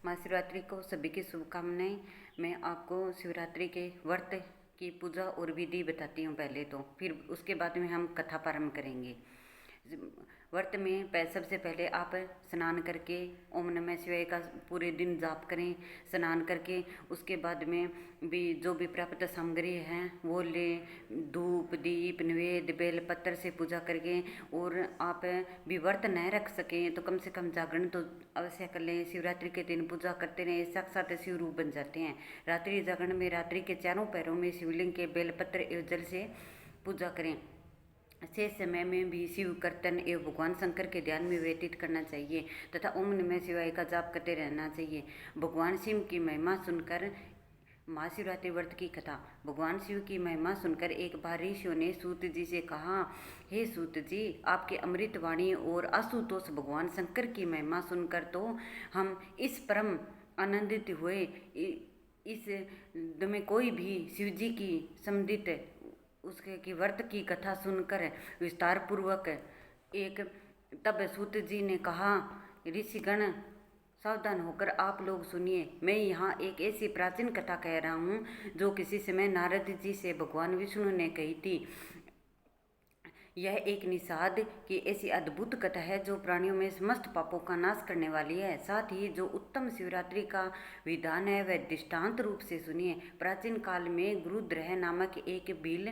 महाशिवरात्रि को सभी की शुभकामनाएं। मैं आपको शिवरात्रि के व्रत की पूजा और विधि बताती हूँ पहले तो, फिर उसके बाद में हम कथा प्रारंभ करेंगे। व्रत में सबसे पहले आप स्नान करके ओम नमः शिवाय का पूरे दिन जाप करें। स्नान करके उसके बाद में भी जो भी प्राप्त सामग्री है वो लें। धूप दीप नैवेद्य बेलपत्र से पूजा करके, और आप भी व्रत न रख सकें तो कम से कम जागरण तो अवश्य कर लें। शिवरात्रि के दिन पूजा करते रहें, साक्षात शिव रूप बन जाते हैं। रात्रि जागरण में रात्रि के चारों पैरों में शिवलिंग के बेलपत्र एवं जल से पूजा करें। शेष समय में भी शिव कीर्तन एवं भगवान शंकर के ध्यान में व्यतीत करना चाहिए तथा ओम नमः शिवाय का जाप करते रहना चाहिए। भगवान शिव की महिमा सुनकर महाशिवरात्रि व्रत की कथा। भगवान शिव की महिमा सुनकर एक बार ऋषियों ने सूत जी से कहा, हे सूत जी, आपके अमृत वाणी और आशुतोष भगवान शंकर की महिमा सुनकर तो हम इस परम आनंदित हुए। इस में कोई भी शिव जी की संबंधित उसके की व्रत की कथा सुनकर विस्तार पूर्वक एक तब सूत जी ने कहा, ऋषिगण सावधान होकर आप लोग सुनिए। मैं यहाँ एक ऐसी प्राचीन कथा कह रहा हूँ जो किसी समय नारद जी से भगवान विष्णु ने कही थी। यह एक निषाद की ऐसी अद्भुत कथा है जो प्राणियों में समस्त पापों का नाश करने वाली है। साथ ही जो उत्तम शिवरात्रि का विधान है वह दृष्टांत रूप से सुनिए। प्राचीन काल में गुरुद्रह नामक एक भील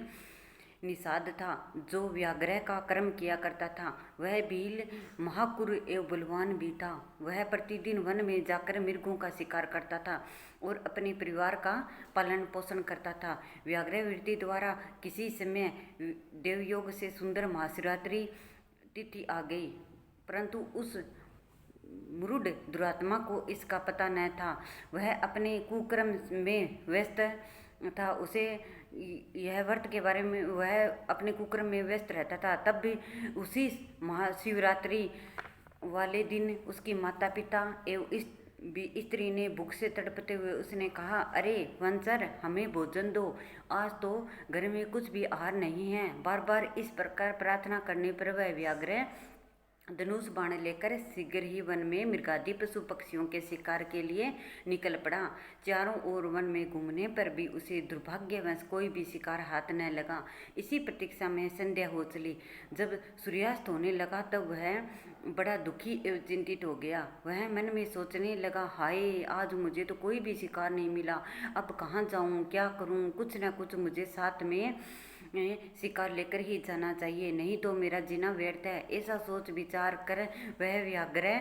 निषाद था जो व्याघ्र का कर्म किया करता था। वह भील महाकुर एवं बलवान भी था। वह प्रतिदिन वन में जाकर मृगों का शिकार करता था और अपने परिवार का पालन पोषण करता था। व्याघ्र वृत्ति द्वारा किसी समय देवयोग से सुंदर महाशिवरात्रि तिथि आ गई, परंतु उस मूढ़ दुरात्मा को इसका पता न था। वह अपने कुकर्म में व्यस्त था। उसे यह व्रत के बारे में वह अपने कुकर्म में व्यस्त रहता था। तब भी उसी महाशिवरात्रि वाले दिन उसकी माता पिता एवं स्त्री ने भूख से तड़पते हुए उसने कहा, अरे वंशर, हमें भोजन दो, आज तो घर में कुछ भी आहार नहीं है। बार बार इस प्रकार प्रार्थना करने पर वह व्याघ्र धनुष बाण लेकर शीघ्र ही वन में मृगादि पशु पक्षियों के शिकार के लिए निकल पड़ा। चारों ओर वन में घूमने पर भी उसे दुर्भाग्यवश कोई भी शिकार हाथ न लगा। इसी प्रतीक्षा में संध्या हो चली। जब सूर्यास्त होने लगा तब वह बड़ा दुखी एवं चिंतित हो गया। वह मन में सोचने लगा, हाय, आज मुझे तो कोई भी शिकार नहीं मिला। अब कहाँ जाऊँ, क्या करूँ? कुछ न कुछ मुझे साथ में शिकार लेकर ही जाना चाहिए, नहीं तो मेरा जीना व्यर्थ है। ऐसा सोच विचार कर वह व्याघ्र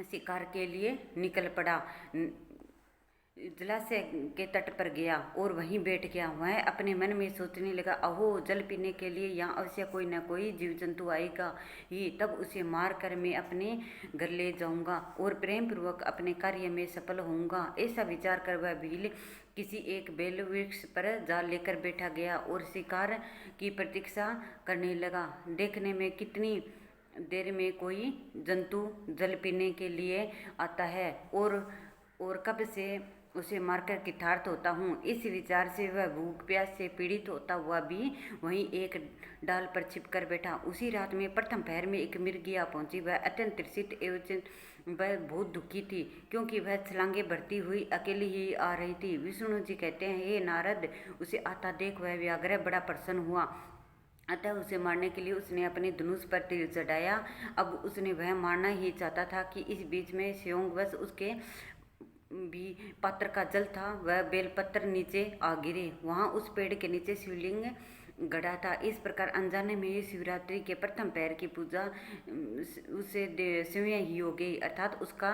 शिकार के लिए निकल पड़ा। जलाशय के तट पर गया और वहीं बैठ गया। वह अपने मन में सोचने लगा, अहो, जल पीने के लिए यहाँ अवश्य कोई न कोई जीव जंतु आएगा ही, तब उसे मार कर मैं अपने घर ले जाऊंगा और प्रेम पूर्वक अपने कार्य में सफल होऊंगा। ऐसा विचार कर वह भील किसी एक बेल वृक्ष पर जाल लेकर बैठा गया और शिकार की प्रतीक्षा करने लगा। देखने में कितनी देर में कोई जंतु जल पीने के लिए आता है और कब से उसे मारकर कृतार्थ होता हूँ। इस विचार से वह भूख प्यास से पीड़ित होता हुआ भी वहीं एक डाल पर छिपकर बैठा। उसी रात में प्रथम पहर में एक मृगिया पहुंची। वह अत्यंत त्रसित एवं वह बहुत दुखी थी क्योंकि वह छलांगे भरती हुई अकेली ही आ रही थी। विष्णु जी कहते हैं, हे नारद, उसे आता देख वह व्याघ्र बड़ा प्रसन्न हुआ। अतः उसे मारने के लिए उसने अपने धनुष पर तीर चढ़ाया। अब उसने वह मारना ही चाहता था कि इस बीच में संयोगवश उसके भी पात्र का जल था, वह बेलपत्र नीचे आ गिरे। वहाँ उस पेड़ के नीचे शिवलिंग गड़ा था। इस प्रकार अनजाने में ही शिवरात्रि के प्रथम पैर की पूजा उसे स्वयं ही हो गई, अर्थात उसका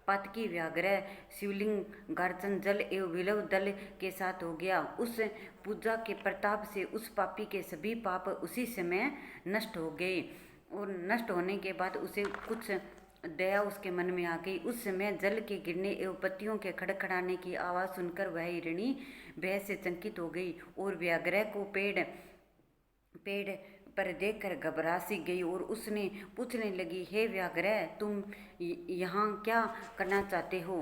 पातकी व्याघ्र शिवलिंग गार्चन जल एवं विलव दल के साथ हो गया। उस पूजा के प्रताप से उस पापी के सभी पाप उसी समय नष्ट हो गए और नष्ट होने के बाद उसे कुछ दया उसके मन में आ गई। उस समय जल के गिरने एवं पत्तियों के खड़खड़ाने की आवाज़ सुनकर वह हिरणी भय से चकित हो गई और व्याघ्र को पेड़ पर देखकर घबरा सी गई और उसने पूछने लगी, हे व्याघ्र, तुम यहाँ क्या करना चाहते हो?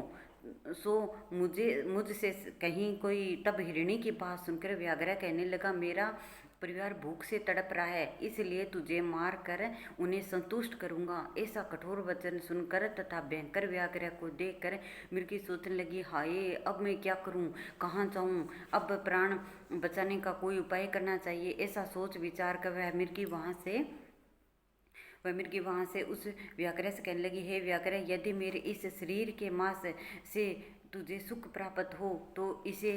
सो मुझसे कहीं कोई। तब हिरणी की बात सुनकर व्याघ्र कहने लगा, मेरा परिवार भूख से तड़प रहा है, इसलिए तुझे मार कर उन्हें संतुष्ट करूंगा। ऐसा कठोर वचन सुनकर तथा भयंकर व्याघ्र को देखकर मृगी सोचने लगी, हाय अब मैं क्या करूं, कहाँ जाऊं, अब प्राण बचाने का कोई उपाय करना चाहिए। ऐसा सोच विचार कर वह मिर्गी वहाँ से उस व्याघ्र से कहने लगी, हे व्याघ्र, यदि मेरे इस शरीर के मांस से तुझे सुख प्राप्त हो तो इसे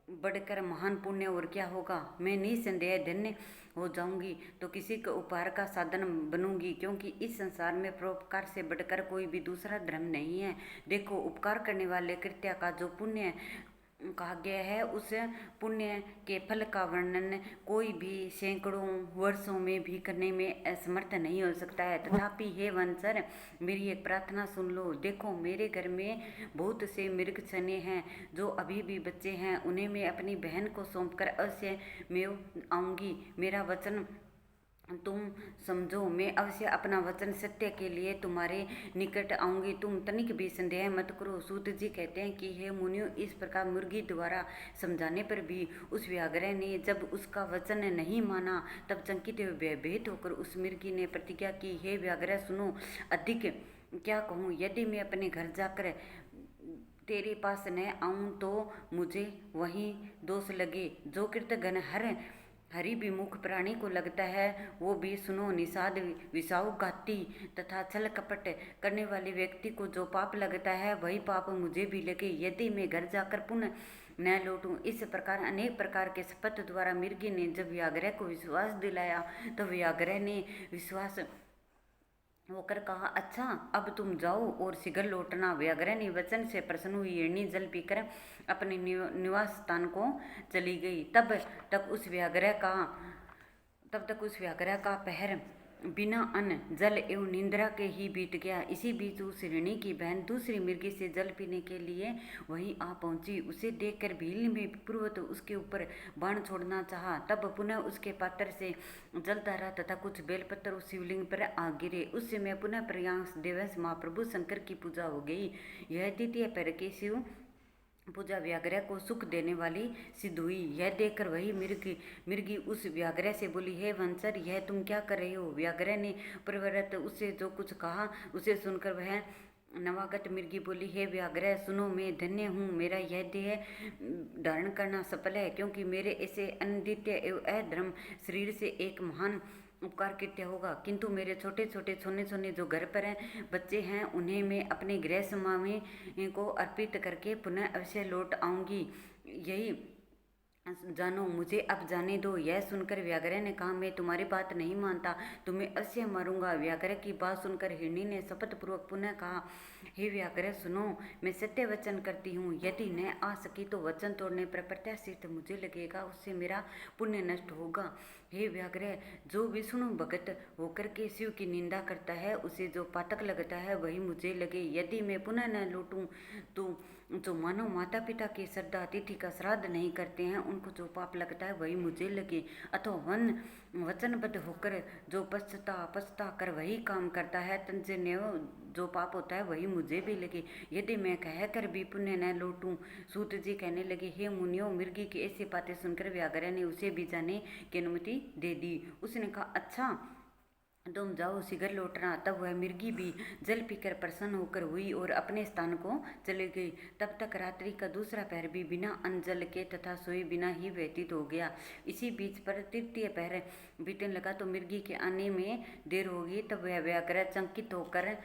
बढ़कर महान पुण्य और क्या होगा। मैं निसंदेह धन्य हो जाऊंगी तो किसी के उपहार का साधन बनूंगी, क्योंकि इस संसार में परोपकार से बढ़कर कोई भी दूसरा धर्म नहीं है। देखो, उपकार करने वाले कृत्य का जो पुण्य कहा गया है, उस पुण्य के फल का वर्णन कोई भी सैकड़ों वर्षों में भी करने में असमर्थ नहीं हो सकता है। तथापि हे वंशर, मेरी एक प्रार्थना सुन लो। देखो, मेरे घर में बहुत से मृग छने हैं जो अभी भी बच्चे हैं, उन्हें मैं अपनी बहन को सौंपकर अवश्य मैं आऊँगी। मेरा वचन तुम समझो, मैं अवश्य अपना वचन सत्य के लिए तुम्हारे निकट आऊंगी, तुम तनिक भी संदेह मत करो। सूत जी कहते हैं कि हे मुनियों, इस प्रकार मुर्गी द्वारा समझाने पर भी उस व्याघ्र ने जब उसका वचन नहीं माना, तब चंकित व भयभीत होकर उस मुर्गी ने प्रतिज्ञा की, हे व्याघ्र सुनो, अधिक क्या कहूँ, यदि मैं अपने घर जाकर तेरे पास न आऊँ तो मुझे वही दोष लगे जो कृतघ्न हरि विमुख प्राणी को लगता है। वो भी सुनो, निषाद विषाऊ घाती तथा छल कपट करने वाले व्यक्ति को जो पाप लगता है, वही पाप मुझे भी लगे यदि मैं घर जाकर पुनः न लौटूं। इस प्रकार अनेक प्रकार के शपथ द्वारा मृगी ने जब व्याघ्र को विश्वास दिलाया, तो व्याघ्र ने विश्वास होकर कहा, अच्छा अब तुम जाओ और शीघ्र लौटना। व्याघ्र ने वचन से प्रसन्न हुई हिरणी जल पीकर अपने निवास स्थान को चली गई। तब तक उस व्याघ्र का पहर बिना अन्न जल एवं निंद्रा के ही बीत गया। इसी बीच उस हिरणी की बहन दूसरी मृगी से जल पीने के लिए वहीं आ पहुंची। उसे देखकर भील में पूर्वत उसके ऊपर बाण छोड़ना चाहा, तब पुनः उसके पात्र से जलधारा तथा कुछ बेलपत्र उस शिवलिंग पर आ गिरे। उस समय पुनः प्रयास देवंश महाप्रभु शंकर की पूजा हो गई। यह द्वितीय पैर के शिव पूजा व्याघ्र को सुख देने वाली सिद्ध हुई। यह देखकर वही मृगी उस व्याघ्र से बोली, हे वंशर, यह तुम क्या कर रहे हो। व्याघ्र ने प्रवृत्त उससे जो कुछ कहा उसे सुनकर वह नवागत मृगी बोली, हे व्याघ्र सुनो, मैं धन्य हूँ, मेरा यह देह धारण करना सफल है, क्योंकि मेरे ऐसे अनित्य एवं अधर्म शरीर से एक महान उपकार कृत्य होगा। किंतु मेरे छोटे छोटे सोने सोने जो घर पर बच्चे हैं, उन्हें मैं अपने गृह समामी को अर्पित करके पुनः अवश्य लौट आऊँगी, यही जानो, मुझे अब जाने दो। यह सुनकर व्याघ्र ने कहा, मैं तुम्हारी बात नहीं मानता, तुम्हें अवश्य मारूंगा। व्याघ्र की बात सुनकर हिरणी ने शपथ पूर्वक पुनः कहा, हे व्याघ्र सुनो, मैं सत्य वचन करती हूँ, यदि न आ सकी तो वचन तोड़ने पर प्रत्याशित मुझे लगेगा, उससे मेरा पुण्य नष्ट होगा। हे व्याघ्र, जो विष्णु भगत होकर के शिव की निंदा करता है, उसे जो पातक लगता है वही मुझे लगे। यदि मैं पुनः न लौटूं तो जो मानव माता पिता की श्रद्धा अतिथि का श्राद्ध नहीं करते हैं, उनको जो पाप लगता है वही मुझे लगे। अथवा वचनबद्ध होकर जो पछता कर वही काम करता है, तंजन्य जो पाप होता है वही मुझे भी लगे, यदि मैं कहकर भी पुण्य न लौटूं। सूत जी कहने लगे, हे मुनियों, मृगी की ऐसी बातें सुनकर व्याघ्र ने उसे भी जाने की अनुमति दे दी। उसने कहा, अच्छा तुम जाओ, शीघ्र लौटना। तब वह मृगी भी जल पीकर प्रसन्न होकर हुई और अपने स्थान को चली गई। तब तक रात्रि का दूसरा पहर भी बिना अन्न जल के तथा सोए बिना ही व्यतीत हो गया। इसी बीच पर तृतीय पहर बीतने लगा तो मृगी के आने में देर होगी। तब वह व्याघ्र चंकित होकर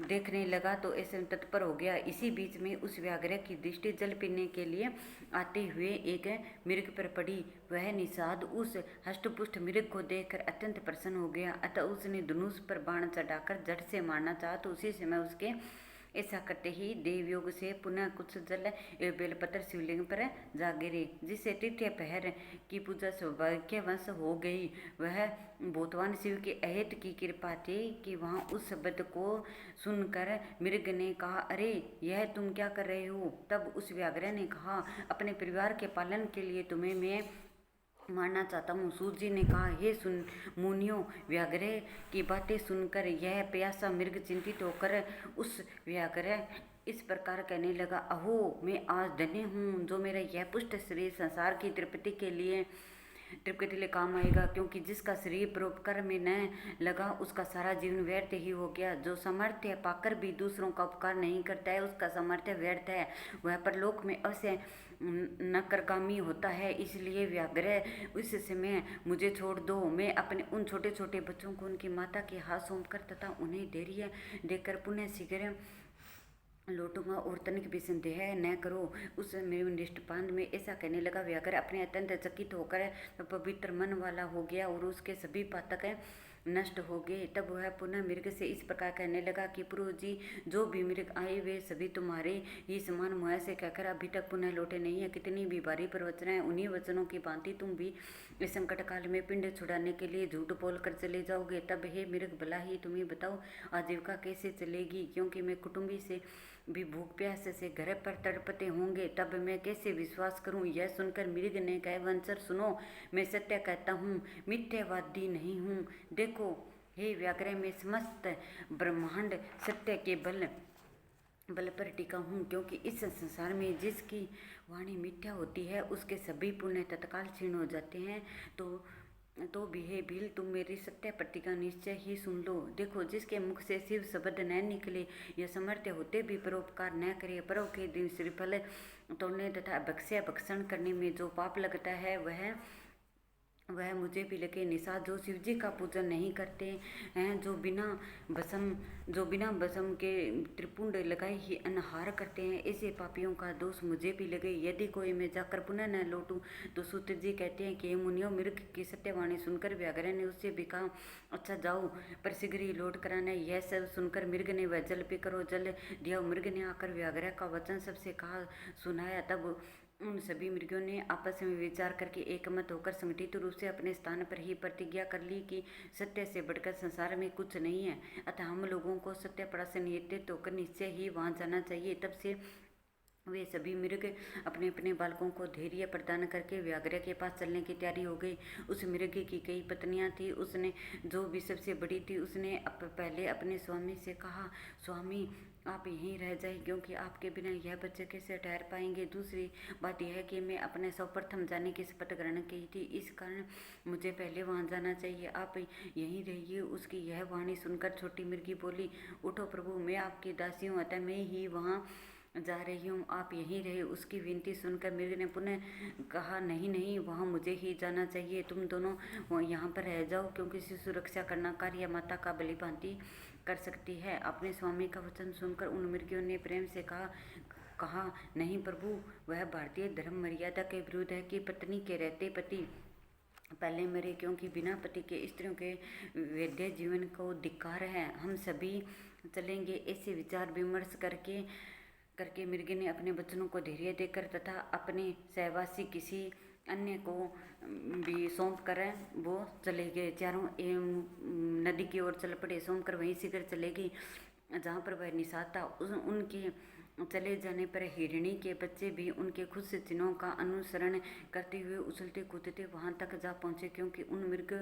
देखने लगा तो ऐसे तत्पर हो गया। इसी बीच में उस व्याघ्र की दृष्टि जल पीने के लिए आते हुए एक मृग पर पड़ी। वह निषाद उस हष्टपुष्ट मृग को देखकर अत्यंत प्रसन्न हो गया। अतः उसने धनुष पर बाण चढ़ाकर झट से मारना चाहा, तो उसी समय उसके ऐसा करते ही देवयोग से पुनः कुछ जल एवं बेलपत्र शिवलिंग पर जा गिरे, जिससे तृतीय पहर की पूजा सौभाग्यवश हो गई। वह भूतवान शिव के अहेत की कृपा थी कि वहाँ उस शब्द को सुनकर मृग ने कहा, अरे यह तुम क्या कर रहे हो। तब उस व्याघ्र ने कहा, अपने परिवार के पालन के लिए तुम्हें मैं मारना चाहता हूँ। सूत जी ने कहा, हे सुन मुनियों, व्याघ्र की बातें सुनकर यह प्यासा मृग चिंतित होकर उस व्याघ्र इस प्रकार कहने लगा, अहो मैं आज धन्य हूँ जो मेरा यह पुष्ट शरीर संसार की तृप्ति के लिए तृप्ति ले काम आएगा, क्योंकि जिसका शरीर परोपकार में न लगा उसका सारा जीवन व्यर्थ ही हो गया। जो सामर्थ्य पाकर भी दूसरों का उपकार नहीं करता है उसका सामर्थ्य व्यर्थ है, वह परलोक में अवश्य नकरगामी होता है। इसलिए व्याग्रह उस समय मुझे छोड़ दो, मैं अपने उन छोटे छोटे बच्चों को उनकी माता के हाथ सौंपकर तथा उन्हें धैर्य देकर पुनः शीघ्र लौटूंगा और तनिक भी संदेह न करो। उस निष्ठपांत में ऐसा कहने लगा। व्याघ्र अपने अत्यंत चकित होकर पवित्र मन वाला हो गया और उसके सभी पातक नष्ट हो गए। तब वह पुनः मृग से इस प्रकार कहने लगा कि प्रभु जी, जो भी मृग आए वे सभी तुम्हारे ही समान मुआ से कहकर अभी तक पुनः लौटे नहीं है। कितनी भी भारी प्रवचन है, उन्हीं वचनों की भांति तुम भी इस संकट काल में पिंड छुड़ाने के लिए झूठ बोल कर चले जाओगे। तब हे मृग, भला ही तुम्हें बताओ आजीविका कैसे चलेगी, क्योंकि मैं कुटुंबी से भी भूख प्यास से घर पर तड़पते होंगे, तब मैं कैसे विश्वास करूं। यह सुनकर मृग ने कहा, वंशर सुनो, मैं सत्य कहता हूँ, मिथ्यावादी नहीं हूँ। देखो हे व्याघ्र, मैं समस्त ब्रह्मांड सत्य के बल पर टिका हूँ, क्योंकि इस संसार में जिसकी वाणी मिथ्या होती है उसके सभी पुण्य तत्काल क्षीण हो जाते हैं। तो भी हे भील, तुम मेरी सत्य प्रतिज्ञा निश्चय ही सुन लो। देखो, जिसके मुख से शिव शब्द न निकले, यह समर्थ्य होते भी परोपकार न करे, पर्व के दिन श्रीफल तोड़ने तथा भक्ष्य भक्षण करने में जो पाप लगता है वह मुझे भी लगे। निषाद, जो शिव जी का पूजन नहीं करते हैं, जो बिना भस्म के त्रिपुंड लगाए ही अनहार करते हैं, ऐसे पापियों का दोष मुझे भी लगे। यदि कोई मैं जाकर पुनः न लौटूं तो सूत जी कहते हैं कि मुनियों, मृग की सत्यवाणी सुनकर व्याघ्र ने उससे भी कहा, अच्छा जाओ, पर शीघ्र ही लौट कर आना। यह सब सुनकर मृग ने वह जल पी करो जल दिया। मृग ने आकर व्याघ्र का वचन सबसे कहा सुनाया। तब उन सभी मृगों ने आपस में विचार करके एकमत होकर संगठित रूप से अपने स्थान पर ही प्रतिज्ञा कर ली कि सत्य से बढ़कर संसार में कुछ नहीं है, अतः हम लोगों को सत्य पड़ा से नियत होकर निश्चय ही वहां जाना चाहिए। तब से वे सभी मृग अपने अपने बालकों को धैर्य प्रदान करके व्याघ्र के पास चलने की तैयारी हो गई। उस मृग की कई पत्नियां थी, उसने जो भी सबसे बड़ी थी उसने पहले अपने स्वामी से कहा, स्वामी आप यहीं रह जाए, क्योंकि आपके बिना यह बच्चे कैसे ठहर पाएंगे। दूसरी बात यह है कि मैं अपने सर्वप्रथम जाने की शपथ ग्रहण की थी, इस कारण मुझे पहले वहां जाना चाहिए, आप यहीं रहिए। उसकी यह वाणी सुनकर छोटी मृगी बोली, उठो प्रभु, मैं आपकी दासी हूँ, अतः मैं ही वहाँ जा रही हूँ, आप यहीं रहे। उसकी विनती सुनकर मृग ने पुनः कहा, नहीं नहीं, वहाँ मुझे ही जाना चाहिए, तुम दोनों यहाँ पर रह जाओ, क्योंकि शिशु रक्षा करना कार्य माता का बलिभांति कर सकती है। अपने स्वामी का वचन सुनकर उन मृगियों ने प्रेम से कहा नहीं प्रभु, वह भारतीय धर्म मर्यादा के विरुद्ध है कि पत्नी के रहते पति पहले मरे, क्योंकि बिना पति के स्त्रियों के वैद्य जीवन को धिक्कार है। हम सभी चलेंगे। ऐसे विचार विमर्श करके मृग ने अपने बच्चों को धैर्य देकर तथा अपने सहवासी किसी अन्य को भी सौंप कर वो चले गए। चारों नदी की ओर चल पड़े। सौंप कर वहीं शीघ्र चले गई जहाँ पर वह निषाद था। उनके चले जाने पर हिरणी के बच्चे भी उनके खुद से चिन्हों का अनुसरण करते हुए उछलते कूदते वहां तक जा पहुंचे, क्योंकि उन मृग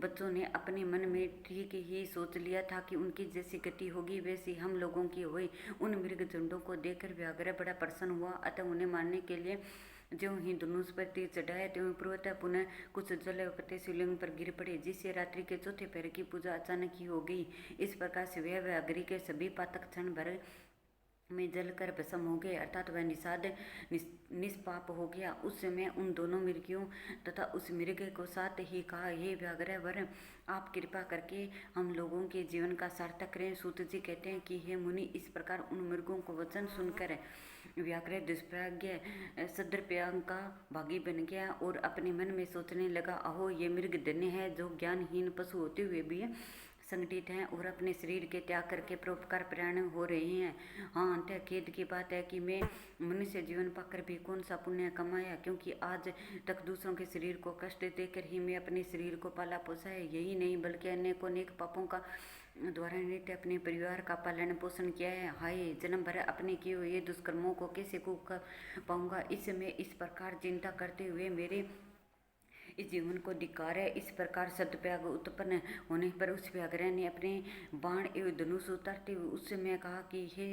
बच्चों ने अपने मन में ठीक ही सोच लिया था कि उनकी जैसी गति होगी वैसी हम लोगों की हुई। उन मृग झुंडों को देखकर व्याघ्र बड़ा प्रसन्न हुआ, अतः उन्हें मारने के लिए ज्यों ही धनुष पर तीर चढ़ाया त्यों पूर्वतः पुनः कुछ जल पत्ते शिवलिंग पर गिर पड़े, जिससे रात्रि के चौथे पहर की पूजा अचानक ही हो गई। इस प्रकार से वह व्याघ्र के सभी पातक क्षण भर में जलकर भस्म हो गए, अर्थात वह निष्पाप हो गया। उस समय उन दोनों मृगियों तथा उस मृग को साथ ही कहा, हे व्याघ्र वर, आप कृपा करके हम लोगों के जीवन का सार्थक करें। सूत जी कहते हैं कि हे मुनि, इस प्रकार उन मृगों को वचन सुनकर व्याघ्र दुष्प्राज्ञ सद्रप्यांग का भागी बन गया और अपने मन में सोचने लगा, अहो ये मृग धन्य है जो ज्ञानहीन पशु होते हुए भी संगठित हैं और अपने शरीर के त्याग करके परोपकार प्राण हो रहे हैं। हाँ, अंत खेद की बात है कि मैं मनुष्य जीवन पाकर भी कौन सा पुण्य कमाया, क्योंकि आज तक दूसरों के शरीर को कष्ट देकर ही मैं अपने शरीर को पाला पोसा है। यही नहीं बल्कि अनेकों अनेक पापों का द्वारा नित्य अपने परिवार का पालन पोषण किया है। हाय, जन्म भर अपने किए हुए दुष्कर्मों को कैसे भोग कर पाऊंगा। इस समय इस प्रकार चिंता करते हुए मेरे इस जीवन को धिक्कार है। इस प्रकार सदव्याग उत्पन्न होने पर उस व्याघ्र ने अपने बाण एवं धनुष उतारते हुए उस समय कहा कि हे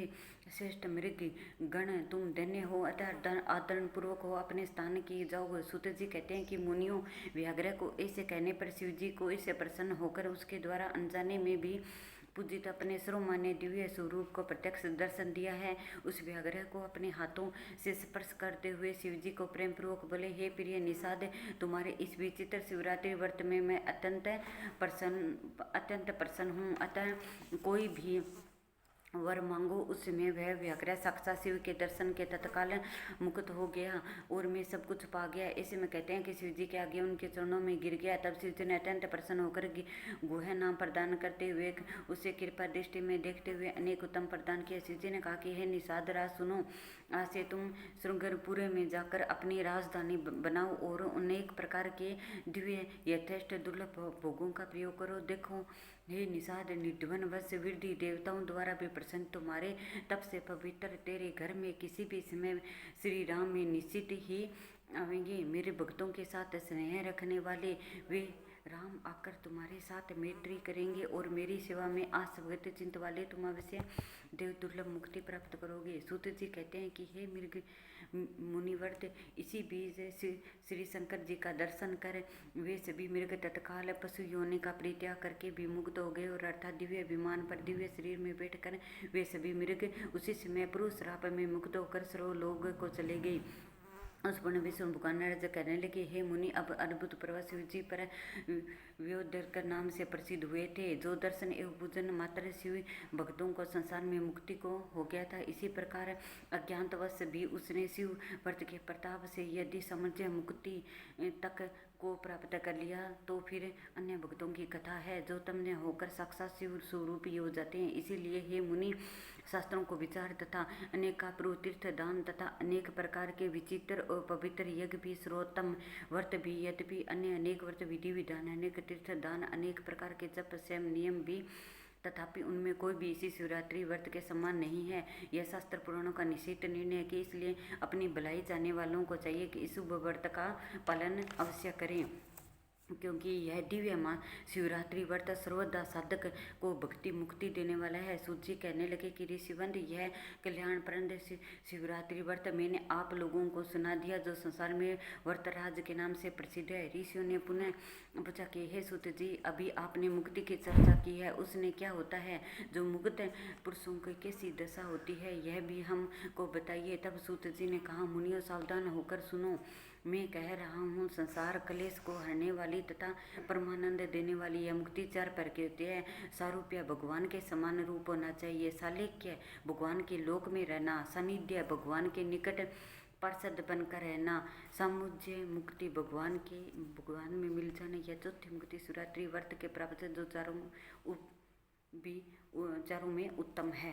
श्रेष्ठ मृग गण, तुम धन्य हो, अतः आदरण पूर्वक हो अपने स्थान की जाओ। सूत जी कहते हैं कि मुनियों, व्याघ्र को ऐसे कहने पर शिव जी को इससे प्रसन्न होकर उसके द्वारा अनजाने में भी पूजित अपने सर्वमान्य दिव्य स्वरूप को प्रत्यक्ष दर्शन दिया है। उस व्याघ्र को अपने हाथों से स्पर्श करते हुए शिव जी को प्रेम पूर्वक बोले, हे प्रिय निषाद, तुम्हारे इस विचित्र शिवरात्रि व्रत में मैं अत्यंत प्रसन्न हूँ। अतः कोई भी वर मांगो। उस समय वह व्याघ्र साक्षात शिव के दर्शन के तत्काल मुक्त हो गया और मैं सब कुछ पा गया। ऐसे में कहते हैं कि शिव जी के आगे उनके चरणों में गिर गया। तब शिव जी ने अत्यंत प्रसन्न होकर गुह नाम प्रदान करते हुए उसे कृपा दृष्टि में देखते हुए अनेक उत्तम प्रदान किया। शिव जी ने कहा कि हे निषाद राज सुनो, आज से तुम श्रृंगारपुर में जाकर अपनी राजधानी बनाओ और अनेक प्रकार के दिव्य यथेष्ट दुर्लभ भोगों का प्रयोग करो। देखो हे निषाद, निर्धन वश वृद्धि देवताओं द्वारा भी प्रसन्न तुम्हारे तप से पवित्र तेरे घर में किसी भी समय श्री राम में निश्चित ही आवेंगे। मेरे भक्तों के साथ स्नेह रखने वाले वे राम आकर तुम्हारे साथ मैत्री करेंगे और मेरी सेवा में आसक्त चिंत वाले तुम अवश्य देव दुर्लभ मुक्ति प्राप्त करोगे। सूत जी कहते हैं कि हे मृग मुनिवर्त, इसी बीच श्री शंकर जी का दर्शन कर वे सभी मृग तत्काल पशु योनि का परित्याग करके भी मुक्त हो गए और अर्थात दिव्य विमान पर दिव्य शरीर में बैठकर वे सभी मृग उसी समय पुरुष श्राप में मुक्त होकर सर्वलोक को चले गए। उस पुण्य विष्णु भगवान नारद कहने लगे, हे मुनि, अब अद्भुत प्रभा शिव जी पर व्योदकर नाम से प्रसिद्ध हुए थे, जो दर्शन एवं पूजन मात्र शिव भक्तों को संसार में मुक्ति को हो गया था। इसी प्रकार अज्ञातवश भी उसने शिव व्रत के प्रताप से यदि समझ मुक्ति तक को प्राप्त कर लिया तो फिर अन्य भक्तों की कथा है जो तमने होकर साक्षात शिव स्वरूप हो जाते हैं। इसीलिए हे मुनि, शास्त्रों को विचार तथा अनेक का तीर्थ दान तथा अनेक प्रकार के विचित्र और पवित्र यज्ञ भी, सर्वोत्तम व्रत भी, यद्यपि अन्य अनेक व्रत विधि विधान, अनेक तीर्थ दान, अनेक प्रकार के जप स्वयं नियम भी, तथापि उनमें कोई भी इसी शिवरात्रि व्रत के समान नहीं है। यह शास्त्र पुराणों का निश्चित निर्णय है कि इसलिए अपनी भलाई चाहने वालों को चाहिए कि इस शुभ व्रत का पालन अवश्य करें, क्योंकि यह दिव्य मां शिवरात्रि व्रत सर्वदा साधक को भक्ति मुक्ति देने वाला है। सूत जी कहने लगे कि ऋषिवंद, यह कल्याणप्रद शिवरात्रि व्रत मैंने आप लोगों को सुना दिया जो संसार में व्रतराज के नाम से प्रसिद्ध है। ऋषियों ने पुनः पूछा कि हे सूत जी, अभी आपने मुक्ति की चर्चा की है, उसने क्या होता है? जो मुक्त पुरुषों की कैसी दशा होती है, यह भी हमको बताइए। तब सूत जी ने कहा, मुनियों सावधान होकर सुनो, मैं कह रहा हूँ, संसार क्लेश को हरने वाली तथा परमानंद देने वाली यह मुक्ति चार प्रकार होती है। सारूप्य, भगवान के समान रूप होना चाहिए। सालेक्य, भगवान के लोक में रहना। सानिध्य, भगवान के निकट पार्षद बनकर रहना। सामुज्य, मुक्ति भगवान में मिल जाना। यह चौथी मुक्ति शिवरात्रि व्रत के प्राप्त जो चारों में उत्तम है।